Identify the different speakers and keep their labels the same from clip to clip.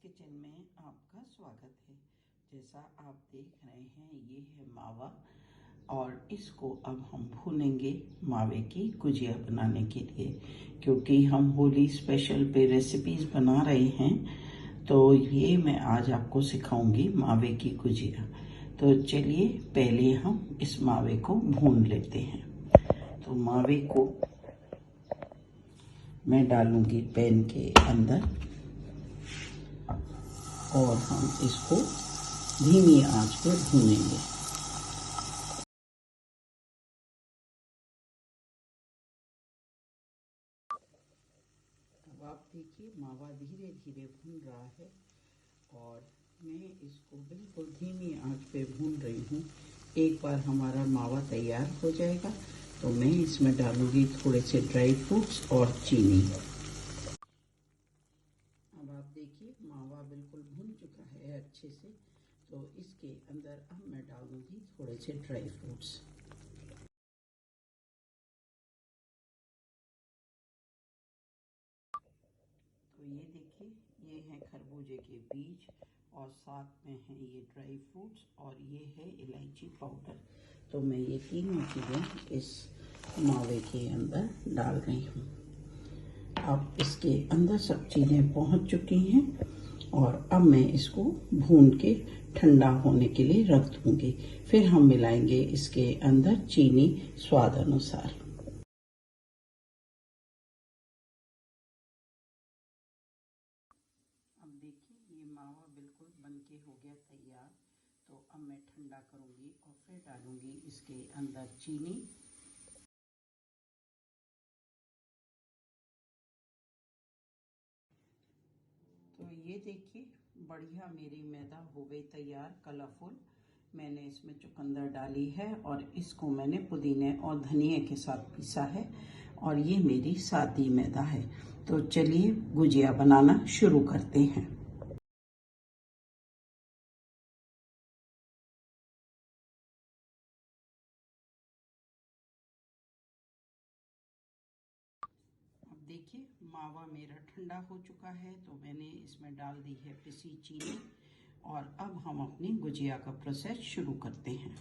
Speaker 1: Kitchen में आपका स्वागत है। जैसा आप देख रहे हैं ये है मावा और इसको अब हम भूनेंगे मावे की गुजिया बनाने के लिए, क्योंकि हम होली स्पेशल पे रेसिपीज बना रहे हैं। तो ये मैं आज आपको सिखाऊंगी मावे की गुजिया। तो चलिए पहले हम इस मावे को भून लेते हैं। तो मावे को मैं डालूंगी पैन के अंदर और हम इसको धीमी आंच पर भूनेंगे। अब आप देखिए मावा धीरे धीरे भून रहा है और मैं इसको बिल्कुल धीमी आंच पे भून रही हूँ। एक बार हमारा मावा तैयार हो जाएगा तो मैं इसमें डालूंगी थोड़े से ड्राई फ्रूट्स और चीनी। अब आप देखिए मावा बिल्कुल भून चुका है अच्छे से, तो इसके अंदर अब मैं डालूंगी थोड़े से ड्राई फ्रूट्स। तो ये देखिए ये हैं खरबूजे के बीज और साथ में है ये ड्राई फ्रूट्स और ये है इलायची पाउडर। तो मैं ये तीनों चीज़ें इस मावे के अंदर डाल रही हूँ। अब इसके अंदर सब चीज़ें पहुँच चुकी हैं और अब मैं इसको भून के ठंडा होने के लिए रख दूँगी। फिर हम मिलाएंगे इसके अंदर चीनी स्वाद अनुसार। अब देखिए ये मावा बिल्कुल बनके हो गया तैयार। तो अब मैं ठंडा करूँगी और फिर डालूँगी इसके अंदर चीनी। तो ये देखिए बढ़िया मेरी मैदा हो गई तैयार, कलरफुल। मैंने इसमें चुकंदर डाली है और इसको मैंने पुदीने और धनिया के साथ पीसा है और ये मेरी सादी मैदा है। तो चलिए गुजिया बनाना शुरू करते हैं। अब देखिए मावा मेरा ठंडा हो चुका है तो मैंने इसमें डाल दी है पिसी चीनी और अब हम अपनी गुजिया का प्रोसेस शुरू करते हैं।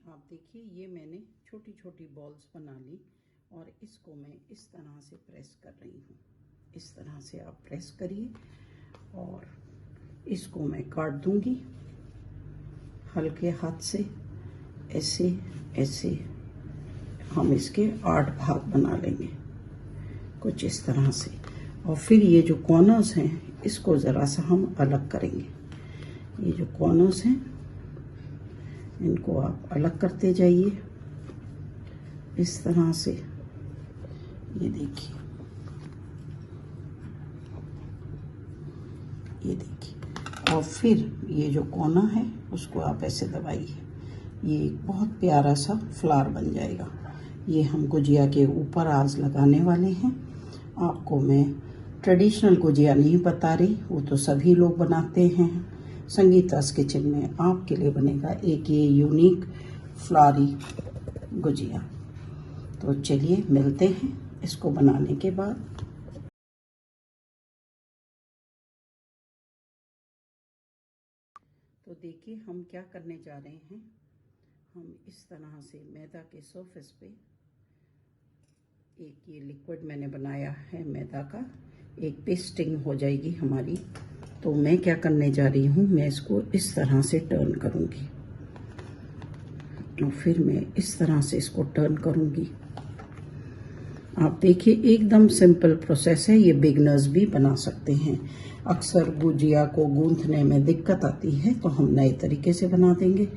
Speaker 1: आप देखिए ये मैंने छोटी छोटी बॉल्स बना ली और इसको मैं इस तरह से प्रेस कर रही हूँ। इस तरह से आप प्रेस करिए और इसको मैं काट दूंगी हल्के हाथ से। ऐसे ऐसे हम इसके 8 भाग बना लेंगे कुछ इस तरह से। और फिर ये जो कॉर्नर्स हैं इसको ज़रा सा हम अलग करेंगे। ये जो कॉर्नर्स हैं इनको आप अलग करते जाइए इस तरह से। ये देखिए ये देखिए और फिर ये जो कोना है उसको आप ऐसे दबाइए। ये एक बहुत प्यारा सा फ्लावर बन जाएगा। ये हम गुजिया के ऊपर आज लगाने वाले हैं। आपको मैं ट्रेडिशनल गुजिया नहीं बता रही, वो तो सभी लोग बनाते हैं। संगीता's किचन में आपके लिए बनेगा एक ये यूनिक फ्लावरी गुजिया। तो चलिए मिलते हैं इसको बनाने के बाद। तो देखिए हम क्या करने जा रहे हैं। हम इस तरह से मैदा के सरफेस पे एक ये लिक्विड मैंने बनाया है मैदा का, एक पेस्टिंग हो जाएगी हमारी। तो मैं क्या करने जा रही हूँ, मैं इसको इस तरह से टर्न करूँगी और फिर मैं इस तरह से इसको टर्न करूँगी। आप देखिए एकदम सिंपल प्रोसेस है, ये बिगनर्स भी बना सकते हैं। अक्सर गुजिया को गूंथने में दिक्कत आती है तो हम नए तरीके से बना देंगे।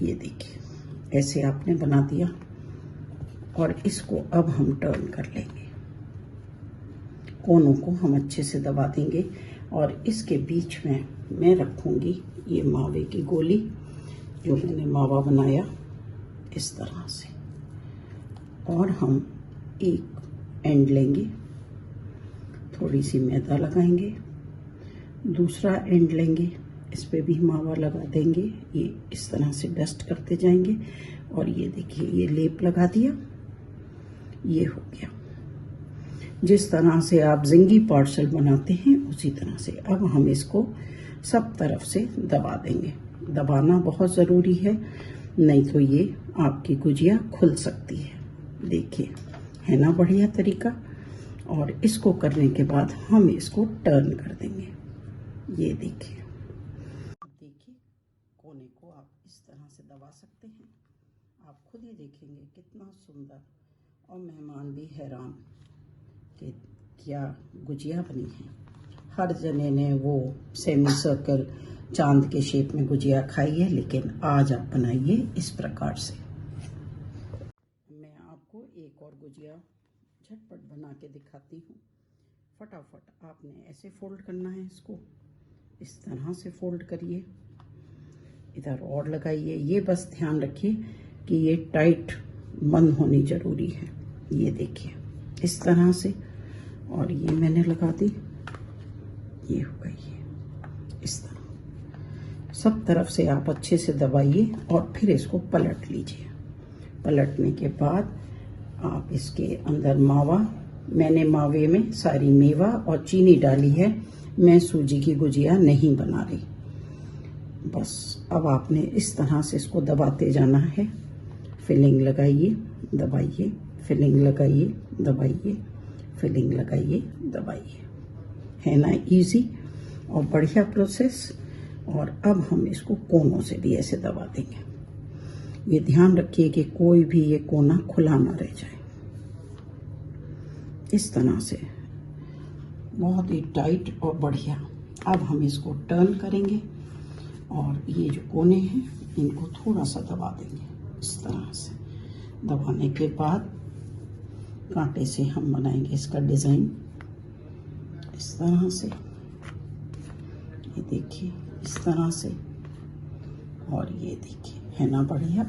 Speaker 1: ये देखिए ऐसे आपने बना दिया और इसको अब हम टर्न कर लेंगे। कोनों को हम अच्छे से दबा देंगे और इसके बीच में मैं रखूँगी ये मावे की गोली जो मैंने मावा बनाया इस तरह से। और हम एक एंड लेंगे, थोड़ी सी मैदा लगाएंगे, दूसरा एंड लेंगे, इस पे भी मावा लगा देंगे। ये इस तरह से डस्ट करते जाएंगे और ये देखिए ये लेप लगा दिया, ये हो गया। जिस तरह से आप जिंगी पार्सल बनाते हैं उसी तरह से। अब हम इसको सब तरफ से दबा देंगे। दबाना बहुत ज़रूरी है, नहीं तो ये आपकी गुजिया खुल सकती है। देखिए, है ना बढ़िया तरीका। और इसको करने के बाद हम इसको टर्न कर देंगे। ये देखिए, कोने को आप इस तरह से दबा सकते हैं। आप खुद ही देखेंगे कितना सुंदर, और मेहमान भी हैरान कि क्या गुजिया बनी है। हर जने ने वो सेमी सर्कल चांद के शेप में गुजिया खाई है, लेकिन आज आप बनाइए इस प्रकार से। मैं आपको एक और गुजिया झटपट बना के दिखाती हूँ। फटाफट आपने ऐसे फोल्ड करना है, इसको इस तरह से फोल्ड करिए, इधर और लगाइए। ये बस ध्यान रखिए कि ये टाइट बंद होनी जरूरी है। ये देखिए इस तरह से, और ये मैंने लगा दी। ये हो गई है इस तरह। सब तरफ से आप अच्छे से दबाइए और फिर इसको पलट लीजिए। पलटने के बाद आप इसके अंदर मावा, मैंने मावे में सारी मेवा और चीनी डाली है। मैं सूजी की गुजिया नहीं बना रही। बस अब आपने इस तरह से इसको दबाते जाना है। फिलिंग लगाइए, दबाइए, फिलिंग लगाइए, दबाइए, फिलिंग लगाइए, दबाइए। है ना इजी और बढ़िया प्रोसेस। और अब हम इसको कोनों से भी ऐसे दबा देंगे। ये ध्यान रखिए कि कोई भी ये कोना खुला ना रह जाए। इस तरह से बहुत ही टाइट और बढ़िया। अब हम इसको टर्न करेंगे और ये जो कोने हैं इनको थोड़ा सा दबा देंगे। इस तरह से दबाने के बाद कांटे से हम बनाएंगे इसका डिज़ाइन इस तरह से। ये देखिए इस तरह से, और ये देखिए, है ना बढ़िया।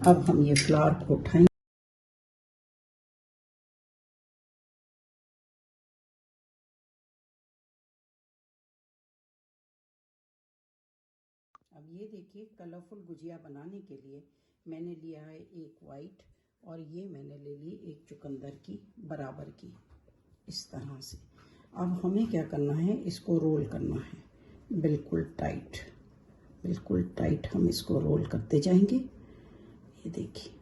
Speaker 1: अब हम ये फ्लावर को उठाएंगे। अब ये देखिए, कलरफुल गुजिया बनाने के लिए मैंने लिया है एक वाइट, और ये मैंने ले ली एक चुकंदर की बराबर की, इस तरह से। अब हमें क्या करना है, इसको रोल करना है बिल्कुल टाइट, बिल्कुल टाइट। हम इसको रोल करते जाएंगे। ये देखिए,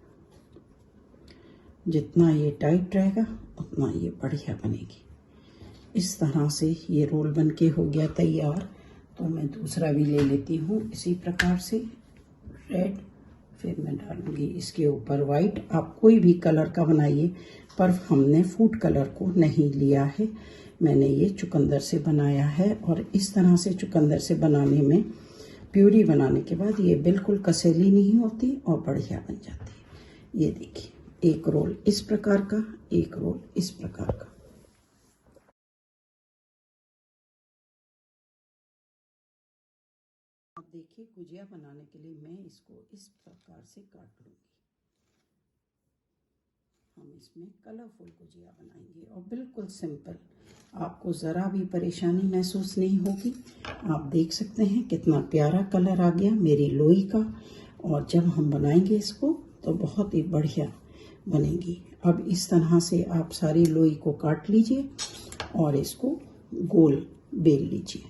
Speaker 1: जितना ये टाइट रहेगा उतना ये बढ़िया बनेगी। इस तरह से ये रोल बन के हो गया तैयार। तो मैं दूसरा भी ले लेती हूँ इसी प्रकार से, रेड। फिर मैं डालूंगी इसके ऊपर वाइट। आप कोई भी कलर का बनाइए, पर हमने फूड कलर को नहीं लिया है। मैंने ये चुकंदर से बनाया है, और इस तरह से चुकंदर से बनाने में, प्यूरी बनाने के बाद ये बिल्कुल कसेली नहीं होती और बढ़िया बन जाती है। ये देखिए, एक रोल इस प्रकार का, एक रोल इस प्रकार का। अब देखिए, गुजिया बनाने के लिए मैं इसको इस प्रकार से काट लूँगी। हम इसमें कलरफुल गुजिया बनाएंगे और बिल्कुल सिंपल। आपको ज़रा भी परेशानी महसूस नहीं होगी। आप देख सकते हैं कितना प्यारा कलर आ गया मेरी लोई का। और जब हम बनाएंगे इसको तो बहुत ही बढ़िया बनेगी। अब इस तरह से आप सारी लोई को काट लीजिए और इसको गोल बेल लीजिए।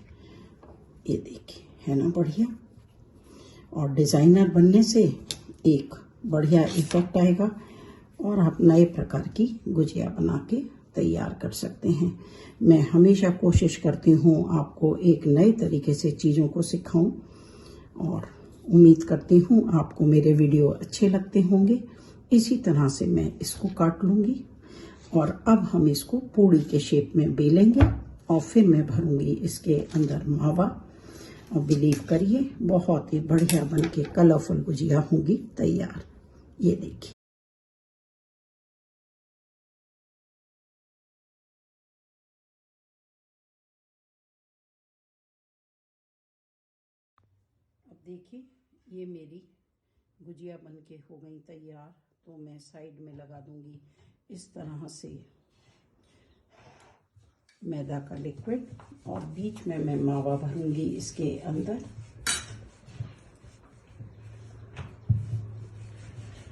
Speaker 1: ये देखिए, है ना बढ़िया। और डिज़ाइनर बनने से एक बढ़िया इफेक्ट आएगा, और आप नए प्रकार की गुजिया बना के तैयार कर सकते हैं। मैं हमेशा कोशिश करती हूँ आपको एक नए तरीके से चीज़ों को सिखाऊं, और उम्मीद करती हूँ आपको मेरे वीडियो अच्छे लगते होंगे। इसी तरह से मैं इसको काट लूँगी, और अब हम इसको पूड़ी के शेप में बेलेंगे, और फिर मैं भरूंगी इसके अंदर मावा। और बिलीव करिए, बहुत ही बढ़िया बन के कलरफुल गुजिया होंगी तैयार। ये देखिए, अब देखिए ये मेरी गुजिया बन के हो गई तैयार। तो मैं साइड में लगा दूंगी इस तरह से मैदा का लिक्विड, और बीच में मैं मावा भरूंगी इसके अंदर।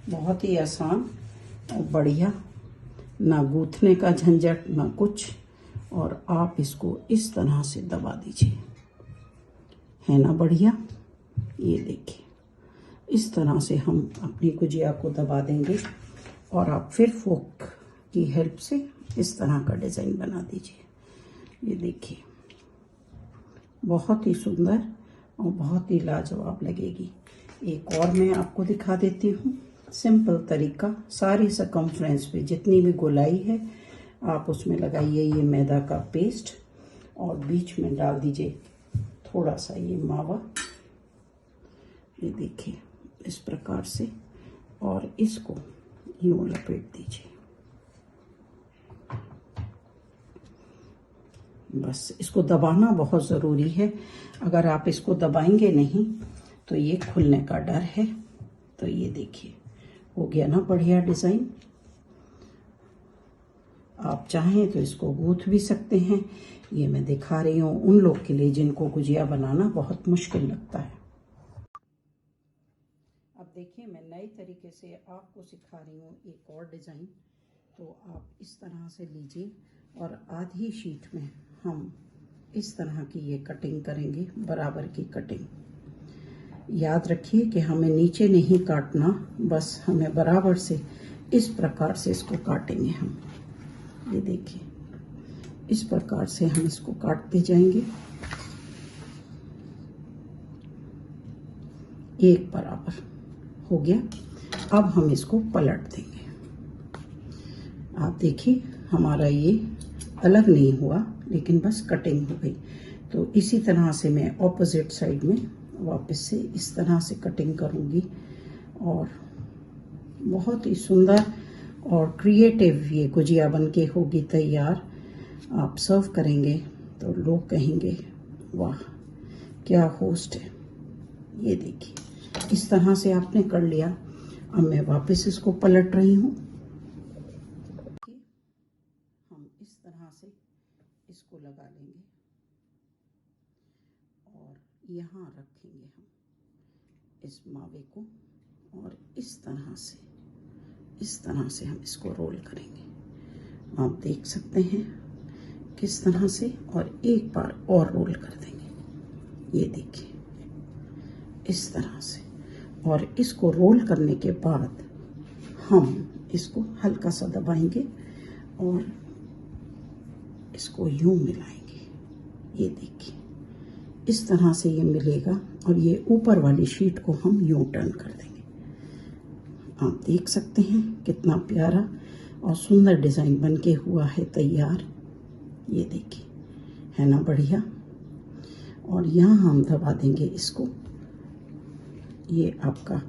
Speaker 1: बहुत ही आसान और बढ़िया ना गूंथने का झंझट ना कुछ। और आप इसको इस तरह से दबा दीजिए, है ना बढ़िया। ये देखिए, इस तरह से हम अपनी गुजिया को दबा देंगे और आप फिर फोक की हेल्प से इस तरह का डिज़ाइन बना दीजिए। ये देखिए, बहुत ही सुंदर और बहुत ही लाजवाब लगेगी। एक और मैं आपको दिखा देती हूँ, सिंपल तरीका। सारी सरकमफ्रेंस पे जितनी भी गोलाई है आप उसमें लगाइए ये मैदा का पेस्ट और बीच में डाल दीजिए थोड़ा सा ये मावा। ये देखिए इस प्रकार से, और इसको यूं लपेट दीजिए। बस इसको दबाना बहुत ज़रूरी है, अगर आप इसको दबाएंगे नहीं तो ये खुलने का डर है। तो ये देखिए, हो गया ना बढ़िया डिज़ाइन। आप चाहें तो इसको गूंथ भी सकते हैं। ये मैं दिखा रही हूँ उन लोग के लिए जिनको गुजिया बनाना बहुत मुश्किल लगता है। अब देखिए, मैं नए तरीके से आपको सिखा रही हूँ एक और डिज़ाइन। तो आप इस तरह से लीजिए और आधी शीट में हम इस तरह की ये कटिंग करेंगे, बराबर की कटिंग। याद रखिए कि हमें नीचे नहीं काटना, बस हमें बराबर से इस प्रकार से इसको काटेंगे हम। ये देखिए, इस प्रकार से हम इसको काटते जाएंगे एक बराबर। हो गया। अब हम इसको पलट देंगे। आप देखिए, हमारा ये अलग नहीं हुआ, लेकिन बस कटिंग हो गई। तो इसी तरह से मैं ऑपोजिट साइड में वापस से इस तरह से कटिंग करूँगी और बहुत ही सुंदर और क्रिएटिव ये गुजिया बनके होगी तैयार। आप सर्व करेंगे तो लोग कहेंगे वाह क्या होस्ट है। ये देखिए, इस तरह से आपने कर लिया। अब मैं वापस इसको पलट रही हूँ। हम इस तरह से इसको लगा लेंगे और यहाँ रखेंगे हम इस मावे को, और इस तरह से हम इसको रोल करेंगे। आप देख सकते हैं किस तरह से, और एक बार और रोल कर देंगे। ये देखिए, इस तरह से। और इसको रोल करने के बाद हम इसको हल्का सा दबाएंगे और इसको यूं मिलाएंगे। ये देखिए, इस तरह से ये मिलेगा और ये ऊपर वाली शीट को हम यूं टर्न कर देंगे। आप देख सकते हैं कितना प्यारा और सुंदर डिज़ाइन बनके हुआ है तैयार। ये देखिए, है ना बढ़िया। और यहाँ हम दबा देंगे इसको। ये आपका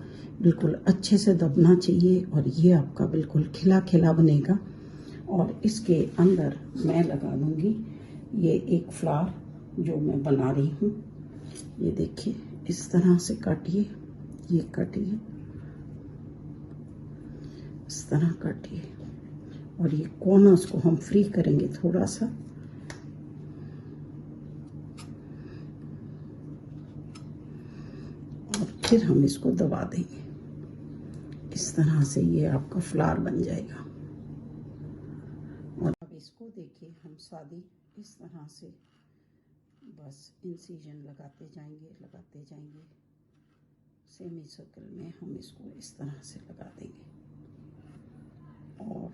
Speaker 1: बिल्कुल अच्छे से दबना चाहिए और ये आपका बिल्कुल खिला खिला बनेगा। और इसके अंदर मैं लगा दूंगी ये एक फ्लावर जो मैं बना रही हूँ। ये देखिए, इस तरह से काटिए, ये काटिए, इस तरह काटिए, और ये कॉर्नर्स को हम फ्री करेंगे थोड़ा सा। और फिर हम इसको दबा देंगे। इस तरह से ये आपका फ्लावर बन जाएगा। और अब इसको देखिए, हम सादी इस तरह से बस इंसिजन लगाते जाएंगे। सेमी सर्कल में हम इसको इस तरह से लगा देंगे और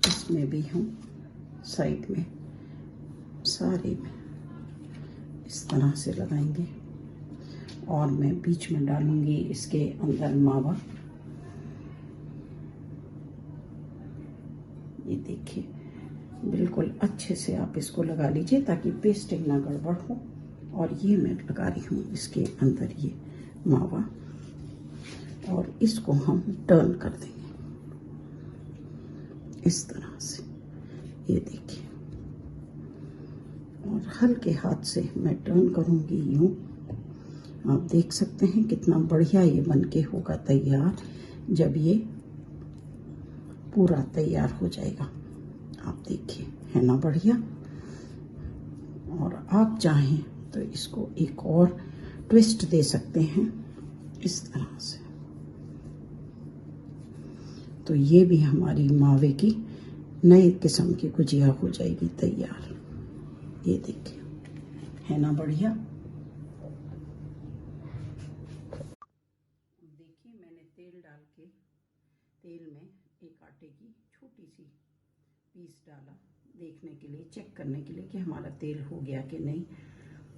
Speaker 1: इसमें भी हम साइड में सारे में इस तरह से लगाएंगे। और मैं बीच में डालूंगी इसके अंदर मावा। ये देखिए, बिल्कुल अच्छे से आप इसको लगा लीजिए ताकि पेस्टिंग ना गड़बड़ हो। और ये मैं लगा रही हूँ इसके अंदर ये मावा, और इसको हम टर्न कर देंगे इस तरह से। ये देखिए, और हल्के हाथ से मैं टर्न करूँगी यूँ। आप देख सकते हैं कितना बढ़िया ये बनके होगा तैयार जब ये पूरा तैयार हो जाएगा। आप देखिए, है ना बढ़िया। और आप चाहें तो इसको एक और ट्विस्ट दे सकते हैं इस तरह से। तो ये भी हमारी मावे की नए किस्म की गुजिया हो जाएगी तैयार। ये देखिए, है ना बढ़िया। देखिए, मैंने तेल डाल के तेल में एक आटे की छोटी सी पीस डाला, देखने के लिए, चेक करने के लिए कि हमारा तेल हो गया कि नहीं।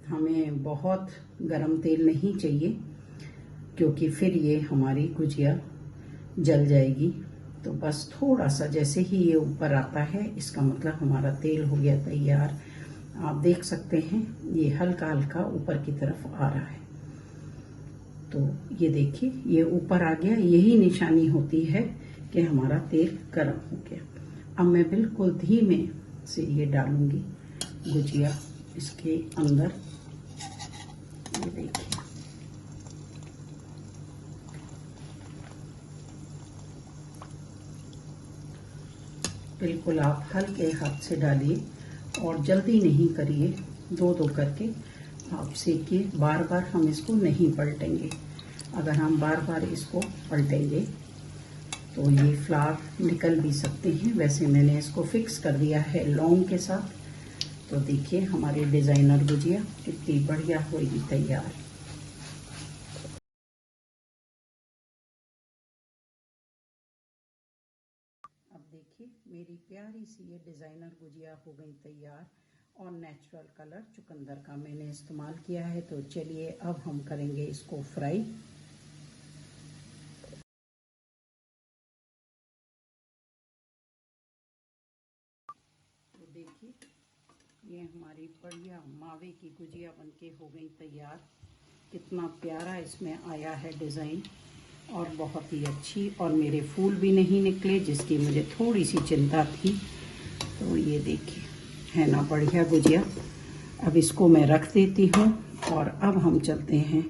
Speaker 1: हमें बहुत गरम तेल नहीं चाहिए, क्योंकि फिर ये हमारी गुजिया जल जाएगी। तो बस थोड़ा सा, जैसे ही ये ऊपर आता है, इसका मतलब हमारा तेल हो गया तैयार। आप देख सकते हैं ये हल्का हल्का ऊपर की तरफ आ रहा है। तो ये देखिए, ये ऊपर आ गया, यही निशानी होती है कि हमारा तेल गर्म हो गया। अब मैं बिल्कुल धीमे से ये डालूंगी गुजिया इसके अंदर। ये देखिए, बिल्कुल आप हल्के हाथ से डालिए और जल्दी नहीं करिए, दो दो करके आप सेकिए। बार बार हम इसको नहीं पलटेंगे। अगर हम बार बार इसको पलटेंगे तो ये फ्लावर निकल भी सकते हैं। वैसे मैंने इसको फिक्स कर दिया है लौंग के साथ। तो देखिए, हमारी डिज़ाइनर गुजिया कितनी बढ़िया होगी तैयार। अब देखिए, मेरी प्यारी सी ये डिज़ाइनर गुजिया हो गई तैयार। और नेचुरल कलर चुकंदर का मैंने इस्तेमाल किया है। तो चलिए, अब हम करेंगे इसको फ्राई। तो देखिए, ये हमारी बढ़िया मावे की गुजिया बनके हो गई तैयार। कितना प्यारा इसमें आया है डिज़ाइन, और बहुत ही अच्छी। और मेरे फूल भी नहीं निकले, जिसकी मुझे थोड़ी सी चिंता थी। तो ये देखिए, है ना बढ़िया गुजिया। अब इसको मैं रख देती हूँ और अब हम चलते हैं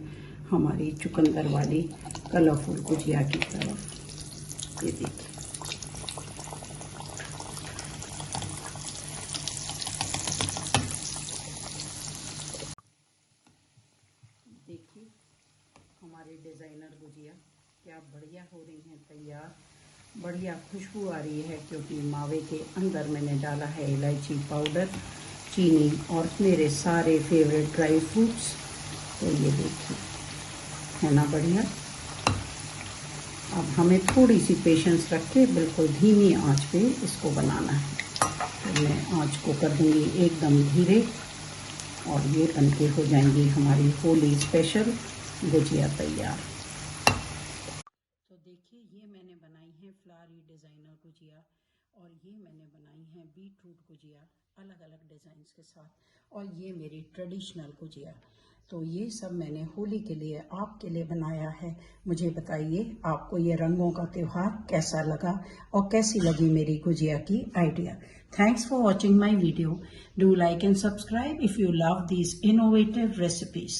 Speaker 1: हमारी चुकंदर वाली कलरफुल गुजिया की तरफ। ये देखिए, देखिए हमारी डिज़ाइनर गुजिया क्या बढ़िया हो रही हैं तैयार। बढ़िया खुशबू आ रही है, क्योंकि मावे के अंदर मैंने डाला है इलायची पाउडर, चीनी और मेरे सारे फेवरेट ड्राई फ्रूट्स। तो ये देखिए, है ना बढ़िया। अब हमें थोड़ी सी पेशेंस रख के बिल्कुल धीमी आंच पे इसको बनाना है। तो मैं आंच को कर दूंगी एकदम धीरे, और ये बनके हो जाएंगी हमारी होली स्पेशल गुजिया तैयार। तो देखिए, ये मैंने बनाई है फ्लावरी डिज़ाइनर गुजिया, और ये मैंने बनाई है बीटरूट गुजिया अलग अलग डिज़ाइंस के साथ, और ये मेरी ट्रेडिशनल गुजिया। तो ये सब मैंने होली के लिए आपके लिए बनाया है। मुझे बताइए, आपको ये रंगों का त्यौहार कैसा लगा और कैसी लगी मेरी गुजिया की idea. Thanks for watching my video. Do like and subscribe if you love these innovative recipes.